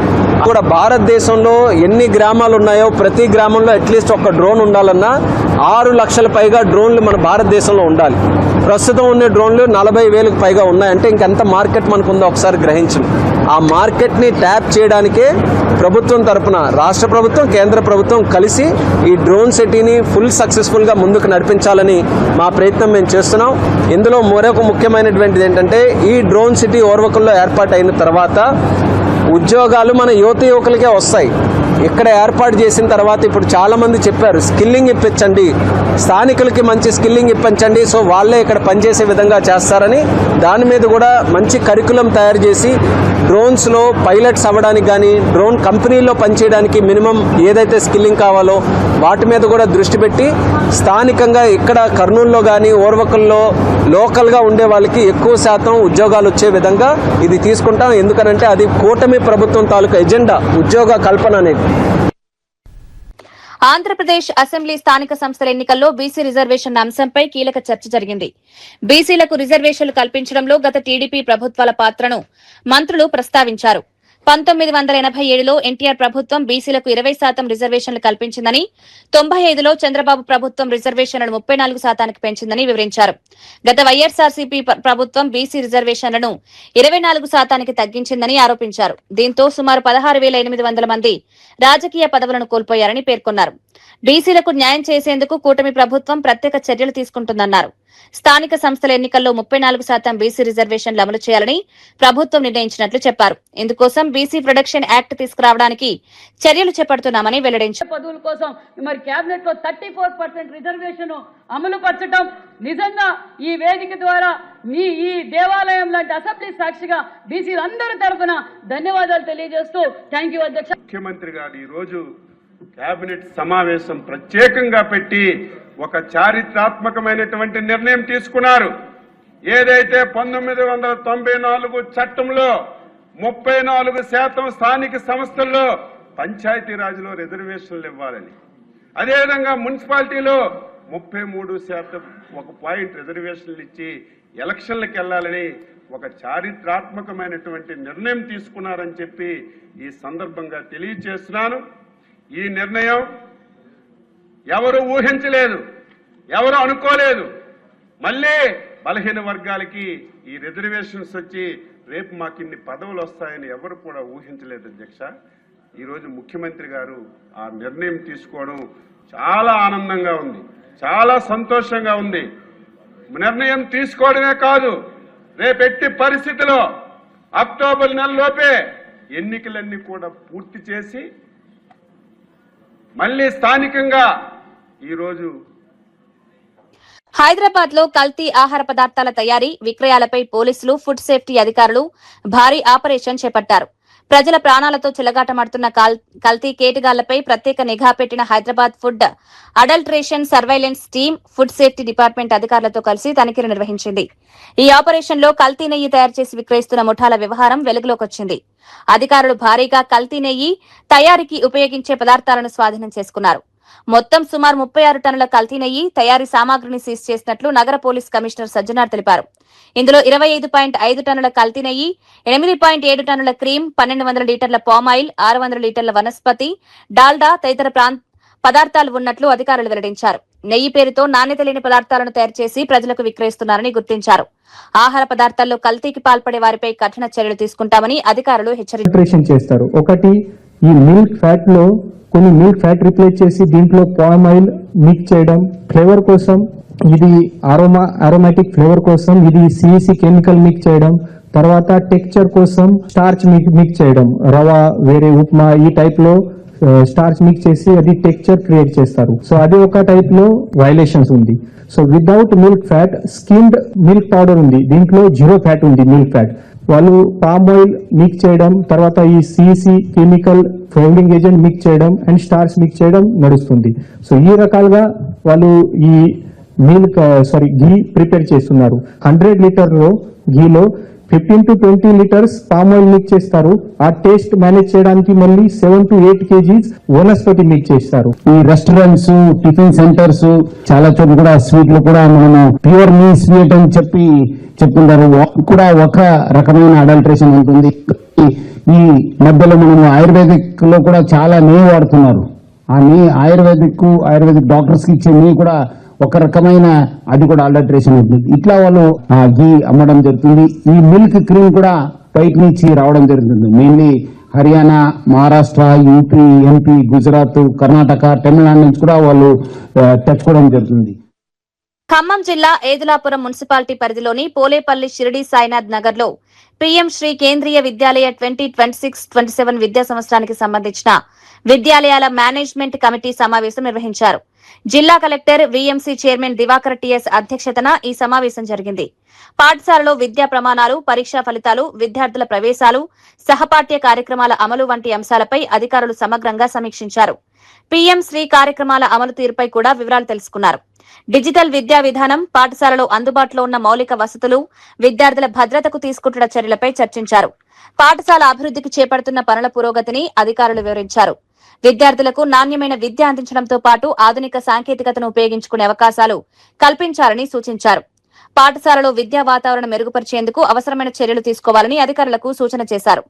కూడా. భారతదేశంలో ఎన్ని గ్రామాలు ఉన్నాయో ప్రతి గ్రామంలో అట్లీస్ట్ ఒక డ్రోన్ ఉండాలన్నా 6 లక్షల పైగా డ్రోన్లు మన భారతదేశంలో ఉండాలి. ప్రస్తుతం ఉన్న డ్రోన్లు 40,000కు పైగా ఉన్నాయంటే ఇంకెంత మార్కెట్ మనకుందో ఒకసారి గ్రహించండి. ఆ మార్కెట్ని ట్యాప్ చేయడానికే ప్రభుత్వం తరపున రాష్ట్ర ప్రభుత్వం, కేంద్ర ప్రభుత్వం కలిసి ఈ డ్రోన్ సిటీని ఫుల్ సక్సెస్ఫుల్గా ముందుకు నడిపించాలని మా ప్రయత్నం మేము చేస్తున్నాం. ఇందులో మరొక ముఖ్యమైనటువంటిది ఏంటంటే, ఈ డ్రోన్ సిటీ ఓర్వకల్లో ఏర్పాటు అయిన తర్వాత ఉద్యోగాలు మన యువత యువకులకే వస్తాయి. ఇక్కడ ఏర్పాటు చేసిన తర్వాత ఇప్పుడు చాలామంది చెప్పారు స్కిల్లింగ్ ఇప్పించండి, స్థానికులకి మంచి స్కిల్లింగ్ ఇప్పించండి, సో వాళ్ళే ఇక్కడ పనిచేసే విధంగా చేస్తారని దాని మీద కూడా మంచి కరికులం తయారు చేసి డ్రోన్స్లో పైలట్స్ అవ్వడానికి కానీ డ్రోన్ కంపెనీలో పనిచేయడానికి మినిమం ఏదైతే స్కిల్లింగ్ కావాలో వాటి మీద కూడా దృష్టి పెట్టి స్థానికంగా ఇక్కడ కర్నూలులో కానీ ఓర్వకల్లో లోకల్గా ఉండే వాళ్ళకి ఎక్కువ శాతం ఉద్యోగాలు వచ్చే విధంగా ఇది తీసుకుంటాం. ఎందుకనంటే అది కూటమి ప్రభుత్వం తాలూకా ఎజెండా ఉద్యోగ కల్పన అనేది. ఆంధ్రప్రదేశ్ అసెంబ్లీ స్థానిక సంస్థల ఎన్నికల్లో బీసీ రిజర్వేషన్ అంశంపై కీలక చర్చ జరిగింది. బీసీలకు రిజర్వేషన్లు కల్పించడంలో గత టీడీపీ ప్రభుత్వాల పాత్రను మంత్రులు ప్రస్తావించారు. 1987లో ఎన్టీఆర్ ప్రభుత్వం బీసీలకు 20% రిజర్వేషన్లు కల్పించిందని, 95లో చంద్రబాబు ప్రభుత్వం రిజర్వేషన్లను 34% పెంచిందని వివరించారు. గత వైఎస్ఆర్సీపీ ప్రభుత్వం బీసీ రిజర్వేషన్లను 24% తగ్గించిందని ఆరోపించారు. దీంతో సుమారు 16,800 మంది రాజకీయ పదవులను కోల్పోయారని పేర్కొన్నారు. బీసీలకు న్యాయం చేసేందుకు కూటమి ప్రభుత్వం ప్రత్యేక చర్యలు తీసుకుంటుందన్నారు. స్థానిక సంస్థల ఎన్నికల్లో 34% బీసీ రిజర్వేషన్లు అమలు చేయాలని ప్రభుత్వం నిర్ణయించినట్లు చెప్పారు. ఇందుకోసం బీసీ ప్రొడక్షన్ యాక్ట్ తీసుకురావడానికి చర్యలు చేపడుతున్నామని వెల్లడించారు. పదవుల కోసం మరి కేబినెట్ లో 34% రిజర్వేషన్ అమలు పరచడం నిజంగా ఈ వేదిక ద్వారా ఈ దేవాలయం లాంటి అసెంబ్లీ సాక్షిగా బీసీలందరి తరఫున ధన్యవాదాలు తెలియజేస్తూ థ్యాంక్ యూ అధ్యక్ష. ముఖ్యమంత్రి గారు ఈ రోజు కేబినెట్ సమావేశం ప్రత్యేకంగా పెట్టి ఒక చారిత్రాత్మకమైనటువంటి నిర్ణయం తీసుకున్నారు. ఏదైతే 1994 చట్టంలో 34% స్థానిక సంస్థల్లో పంచాయతీరాజ్లో రిజర్వేషన్లు ఇవ్వాలని, అదేవిధంగా మున్సిపాలిటీలో 33% 1 పాయింట్ రిజర్వేషన్లు ఇచ్చి ఎలక్షన్లకు వెళ్లాలని ఒక చారిత్రాత్మకమైనటువంటి నిర్ణయం తీసుకున్నారని చెప్పి ఈ సందర్భంగా తెలియజేస్తున్నాను. ఈ నిర్ణయం ఎవరు ఊహించలేదు, ఎవరు అనుకోలేదు. మళ్ళీ బలహీన వర్గాలకి ఈ రిజర్వేషన్స్ వచ్చి రేపు మాకు ఇన్ని పదవులు వస్తాయని ఎవరు కూడా ఊహించలేదు అధ్యక్ష. ఈరోజు ముఖ్యమంత్రి గారు ఆ నిర్ణయం తీసుకోవడం చాలా ఆనందంగా ఉంది, చాలా సంతోషంగా ఉంది. నిర్ణయం తీసుకోవడమే కాదు, రేపెట్టి పరిస్థితిలో అక్టోబర్ నెలలోపే ఎన్నికలన్నీ కూడా పూర్తి చేసి మళ్ళీ స్థానికంగా ఈరోజు హైదరాబాద్ లో కల్తీ ఆహార పదార్థాల తయారీ విక్రయాలపై పోలీసులు, ఫుడ్ సేఫ్టీ అధికారులు భారీ ఆపరేషన్ చేపట్టారు. ప్రజల ప్రాణాలతో చెలగాటమాడుతున్న కల్తీ కేటగాళ్లపై ప్రత్యేక నిఘా పెట్టిన Hyderabad food adulteration surveillance team food safety department అధికారులతో కలిసి తనిఖీలు నిర్వహించింది. ఈ ఆపరేషన్ లో కల్తీ నెయ్యి తయారు చేసి విక్రయిస్తున్న ముఠాల వ్యవహారం వెలుగులోకొచ్చింది. అధికారులు భారీగా కల్తీ నెయ్యి తయారీకి ఉపయోగించే పదార్థాలను స్వాధీనం చేసుకున్నారు. మొత్తం సుమారు 36 టన్నుల కల్తీ నెయ్యి తయారీ సామాగ్రిని సీజ్ చేసినట్లు నగర పోలీస్ కమిషనర్ సజ్జనార్ తెలిపారు. ఇందులో 25.5 టన్నుల కల్తీ నెయ్యి, 8.7 టన్నుల క్రీమ్, 1200 లీటర్ల పామాయిల్, 600 లీటర్ల వనస్పతి, డాల్డా తదితర పదార్థాలు ఉన్నట్లు అధికారులు వెల్లడించారు. నెయ్యి పేరుతో నాణ్యత లేని పదార్థాలను తయారు చేసి ప్రజలకు విక్రయిస్తున్నారని గుర్తించారు. ఆహార పదార్థాల్లో కల్తీకి పాల్పడే వారిపై కఠిన చర్యలు తీసుకుంటామని అధికారులు హెచ్చరించారు. ఒకటి, ఈ మిల్క్ ఫ్యాట్ లో కొన్ని మిల్క్ ఫ్యాట్ రిప్లేస్ చేసి దీంట్లో పామ్ ఆయిల్ మిక్స్ చేయడం, ఫ్లేవర్ కోసం ఇది అరోమాటిక్ ఫ్లేవర్ కోసం ఇది సిఇసి కెమికల్ మిక్స్ చేయడం, తర్వాత టెక్స్చర్ కోసం స్టార్చ్ మిక్స్ చేయడం, రవ వేరే ఉప్మా ఈ టైప్ లో స్టార్చ్ మిక్స్ చేసి అది టెక్స్చర్ క్రియేట్ చేస్తారు. సో అది ఒక టైప్ లో వైలేషన్స్ ఉంది. So without milk fat skimmed milk powder ఉంది, దీంట్లో 0 ఫ్యాట్ ఉంది మిల్క్ ఫ్యాట్. వాళ్ళు పామ్ ఆయిల్ మిక్స్ చేయడం, తర్వాత ఈ CEC chemical flavouring agent mix చేయడం అండ్ స్టార్చ్ మిక్స్ చేయడం నడుస్తుంది. సో ఈ రకాలుగా వాళ్ళు ఈ ఘీ ప్రిపేర్ చేస్తున్నారు. 100 లీటర్ ఘీలో 15 to 20 litres palm oil mix చేస్తారు. ఆ టేస్ట్ మేనేజ్ చేయడానికి మళ్ళీ 7 to 8 kgs వనస్పతి మిక్స్ చేస్తారు. ఈ రెస్టారెంట్స్, టిఫిన్ సెంటర్స్ చాలా చోట్ల కూడా స్వీట్లు కూడా మనము ప్యూర్ మీ స్వీట్ అని చెప్తుంటారు. కూడా ఒక రకమైన అడల్ట్రేషన్ ఉంటుంది. ఈ మధ్యలో మనము ఆయుర్వేదిక్ లో కూడా చాలా నెయ్యి వాడుతున్నారు. ఆ నెయ్యి ఆయుర్వేదిక్ డాక్టర్స్ కి ఇచ్చే నెయ్యి కూడా ఒక రకమైన అది కూడా అడల్ట్రేషన్ అవుతుంది. ఇట్లా వాళ్ళు ఘీ అమ్మడం జరుగుతుంది. ఈ మిల్క్ క్రీమ్ కూడా బయట నుంచి రావడం జరుగుతుంది. Mainly Haryana, Maharashtra, UP, MP, Gujarat, Karnataka, Tamil Nadu నుంచి కూడా వాళ్ళు తెచ్చుకోవడం జరుగుతుంది. ఖమ్మం జిల్లా ఏదులాపురం మున్సిపాలిటీ పరిధిలోని పోలేపల్లి షిరిడి సాయినాథ్ నగర్ లో పీఎం శ్రీ కేంద్రీయ విద్యాలయ 2026-27 విద్యా సంవత్సరానికి సంబంధించిన విద్యాలయాల మేనేజ్మెంట్ కమిటీ సమావేశం నిర్వహించారు. జిల్లా collector VMC chairman Divakar TS అధ్యక్షతన ఈ సమావేశం జరిగింది. పాఠశాలలో విద్యా ప్రమాణాలు, పరీక్షా ఫలితాలు, విద్యార్థుల ప్రవేశాలు, సహపాఠ్య కార్యక్రమాల అమలు వంటి అంశాలపై అధికారులు సమగ్రంగా సమీక్షించారు. పీఎం శ్రీ కార్యక్రమాల అమలు తీరుపై కూడా వివరాలు తెలుసుకున్నారు. డిజిటల్ విద్యా విధానం, పాఠశాలలో అందుబాటులో ఉన్న మౌలిక వసతులు, విద్యార్థుల భద్రతకు తీసుకుంటున్న చర్యలపై చర్చించారు. పాఠశాల అభివృద్ధికి చేపడుతున్న పనుల పురోగతిని అధికారులు వివరించారు. విద్యార్థులకు నాణ్యమైన విద్య అందించడంతో పాటు ఆధునిక సాంకేతికతను ఉపయోగించుకునే అవకాశాలు కల్పించాలని సూచించారు. పాఠశాలలో విద్యా వాతావరణం మెరుగుపరిచేందుకు అవసరమైన చర్యలు తీసుకోవాలని అధికారులకు సూచన చేశారు.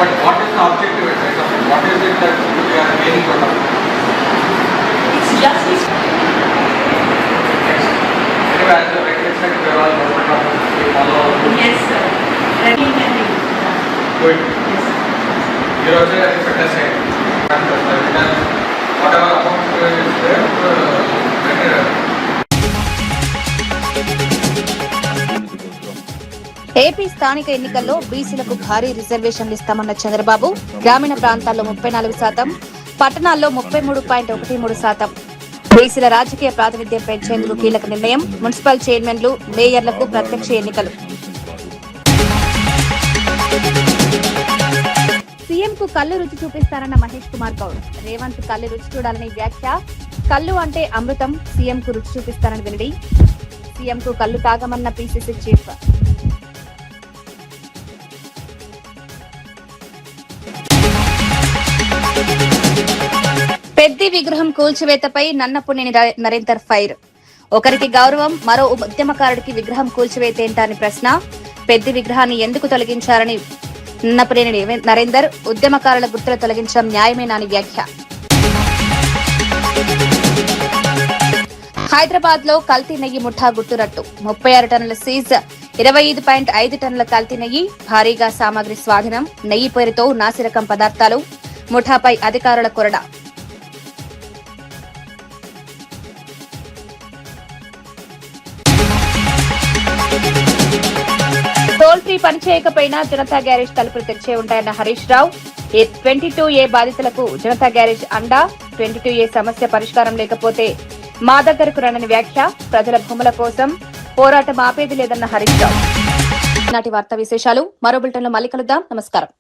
But what is the objective exercise? What is it that we are aiming for? It's just this. Anyway, as the record said, we are all government officers. We follow. Yes, sir. Good. Yes. You also have to set aside. Whatever amount is there, better. AP స్థానిక ఎన్నికల్లో బీసీలకు భారీ రిజర్వేషన్లు ఇస్తామన్న చంద్రబాబు గ్రామీణ ప్రాంతాల్లో 34%, పట్టణాల్లో 33.13%. బీసీల రాజకీయ ప్రాతినిధ్యం పెంచేందుకు కీలక నిర్ణయం. మున్సిపల్ చైర్మన్లు, మేయర్లకు ప్రత్యక్ష ఎన్నికలు. సీఎంకు కళ్ళు రుచి చూపిస్తారన్న మహేష్ కుమార్ గౌడ్. రేవంత్ కళ్ళు రుచి చూడాలని వ్యాఖ్య. కళ్ళు అంటే అమృతం, సీఎంకు రుచి చూపిస్తారని వెల్లడి. సీఎంకు కళ్ళు తాగమన్న పీసీసీ చీఫ్. పెద్ది విగ్రహం కూల్చివేతపై నన్నపునేని నరేందర్ ఫైర్. ఒకరికి గౌరవం, మరో ఉద్యమకారుడికి విగ్రహం కూల్చివేతేంటా అని ప్రశ్న. పెద్ది విగ్రహాన్ని ఎందుకు తొలగించారని నన్నపునేని నరేందర్. ఉద్యమకారుల గుర్తులు తొలగించడం న్యాయమేనా అని వ్యాఖ్య. హైదరాబాద్ లో కల్తీ నెయ్యి ముఠా గుట్టురట్టు. 36 టన్నుల సీజ్, 25.5 టన్నుల కల్తీ నెయ్యి, భారీగా సామాగ్రి స్వాధీనం. నెయ్యి పేరుతో నాసిరకం పదార్థాలు. ముఠాపై అధికారుల కొరడా. టోల్ ఫ్రీ పనిచేయకపోయినా జనతా గ్యారేజ్ తలుపులు తెరిచే ఉంటాయన్న హరీష్ రావు. 22A బాధితులకు జనతా గ్యారేజ్ అండా. 22A సమస్య పరిష్కారం లేకపోతే మా దగ్గరకు రండని వ్యాఖ్య. ప్రజల భూముల కోసం పోరాటం ఆపేది లేదన్న హరీష్ రావు. నాటి వార్తా విశేషాలు మరో బులెటిన్లో మళ్ళీ కలుద్దాం. నమస్కారం.